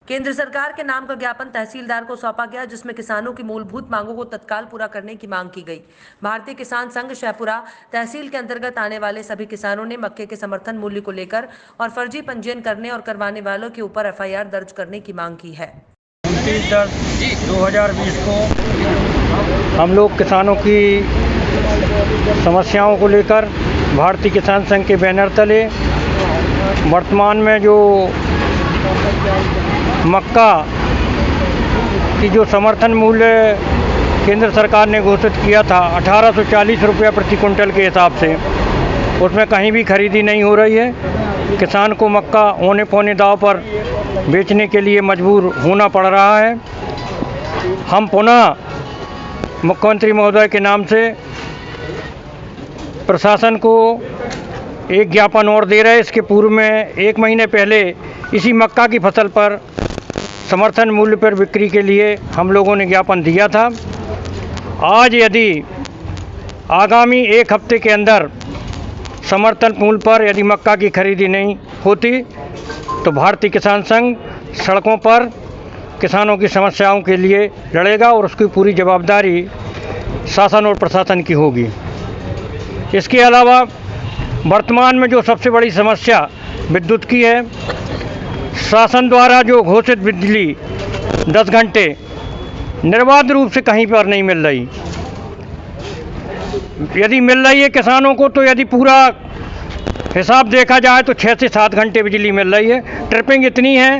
केंद्र सरकार के नाम का ज्ञापन तहसीलदार को सौंपा गया, जिसमें किसानों की मूलभूत मांगों को तत्काल पूरा करने की मांग की गई। भारतीय किसान संघ शेखपुरा तहसील के अंतर्गत आने वाले सभी किसानों ने मक्के के समर्थन मूल्य को लेकर और फर्जी पंजीयन करने और करवाने वालों के ऊपर FIR दर्ज करने की मांग की है। 29/10/2020 को हम लोग किसानों की समस्याओं को लेकर भारतीय किसान संघ के बैनर तले वर्तमान में जो मक्का की जो समर्थन मूल्य केंद्र सरकार ने घोषित किया था 1840 रुपये प्रति कुंटल के हिसाब से, उसमें कहीं भी खरीदी नहीं हो रही है। किसान को मक्का औने पौने दाव पर बेचने के लिए मजबूर होना पड़ रहा है। हम पुनः मुख्यमंत्री महोदय के नाम से प्रशासन को एक ज्ञापन और दे रहे हैं। इसके पूर्व में 1 महीने पहले इसी मक्का की फसल पर समर्थन मूल्य पर बिक्री के लिए हम लोगों ने ज्ञापन दिया था। आज यदि आगामी 1 हफ्ते के अंदर समर्थन मूल्य पर यदि मक्का की खरीदी नहीं होती तो भारतीय किसान संघ सड़कों पर किसानों की समस्याओं के लिए लड़ेगा और उसकी पूरी जवाबदारी शासन और प्रशासन की होगी। इसके अलावा वर्तमान में जो सबसे बड़ी समस्या विद्युत की है, शासन द्वारा जो घोषित बिजली 10 घंटे निर्बाध रूप से कहीं पर नहीं मिल रही। यदि मिल रही है किसानों को तो यदि पूरा हिसाब देखा जाए तो 6 से 7 घंटे बिजली मिल रही है। ट्रिपिंग इतनी है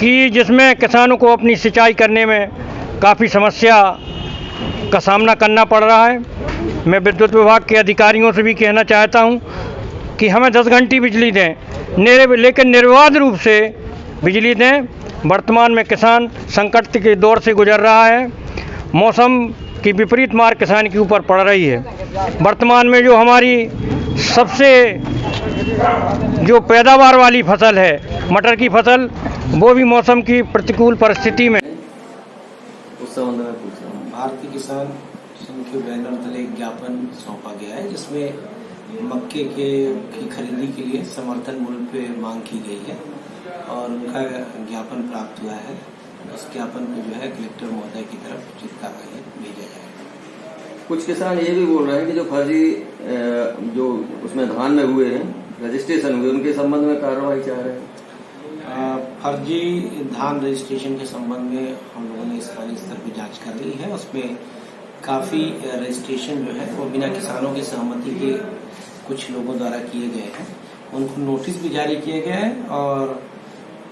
कि जिसमें किसानों को अपनी सिंचाई करने में काफ़ी समस्या का सामना करना पड़ रहा है। मैं विद्युत विभाग के अधिकारियों से भी कहना चाहता हूं कि हमें 10 घंटे बिजली दें, लेकिन निर्बाध रूप से बिजली दें। वर्तमान में किसान संकट के दौर से गुजर रहा है। मौसम की विपरीत मार किसान के ऊपर पड़ रही है। वर्तमान में जो हमारी सबसे जो पैदावार वाली फसल है मटर की फसल, वो भी मौसम की प्रतिकूल परिस्थिति में उस संबंध में पूछ रहा हूँ। भारतीय किसान संघ के बैनर तले एक ज्ञापन सौंपा गया है, जिसमें मक्के की खरीदी के लिए समर्थन मूल्य पे मांग की गई है और उनका ज्ञापन प्राप्त हुआ है। उस ज्ञापन को जो है कलेक्टर महोदय की तरफ उचित कार्रवाई भेजा जाएगा। कुछ किसान ये भी बोल रहे हैं कि जो फर्जी जो उसमें धान में हुए हैं, रजिस्ट्रेशन हुए, उनके संबंध में कार्रवाई चाह रहे हैं। फर्जी धान रजिस्ट्रेशन के संबंध में हम लोगों ने स्थानीय स्तर पर जांच कर ली है। उसमें काफी रजिस्ट्रेशन जो है वो बिना किसानों की सहमति के कुछ लोगों द्वारा किए गए हैं। उनको नोटिस भी जारी किए गए हैं और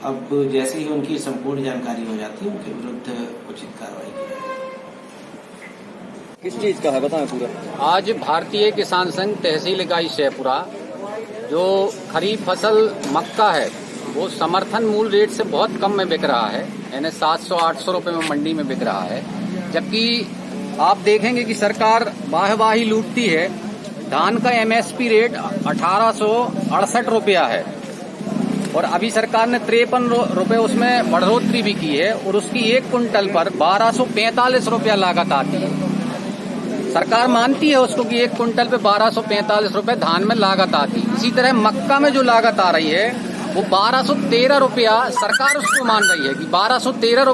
अब जैसे ही उनकी संपूर्ण जानकारी हो जाती है उनके विरुद्ध उचित कार्रवाई की जाएगी। किस चीज का है बताएं पूरा। आज भारतीय किसान संघ तहसील इकाई शेखपुरा जो खरीफ फसल मक्का है वो समर्थन मूल रेट से बहुत कम में बिक रहा है, यानी 700-800 रुपए में मंडी में बिक रहा है। जबकि आप देखेंगे कि सरकार वाहवाही लूटती है। धान का MSP रेट 1868 रुपया है और अभी सरकार ने 53 रुपए उसमें बढ़ोतरी भी की है और उसकी 1 कुंटल पर 1245 रुपया लागत आती है। सरकार मानती है उसको कि 1 कुंटल पे 1245 रुपए धान में लागत आती है। इसी तरह मक्का में जो लागत आ रही है वो 1213 रुपया सरकार उसको मान रही है कि 1213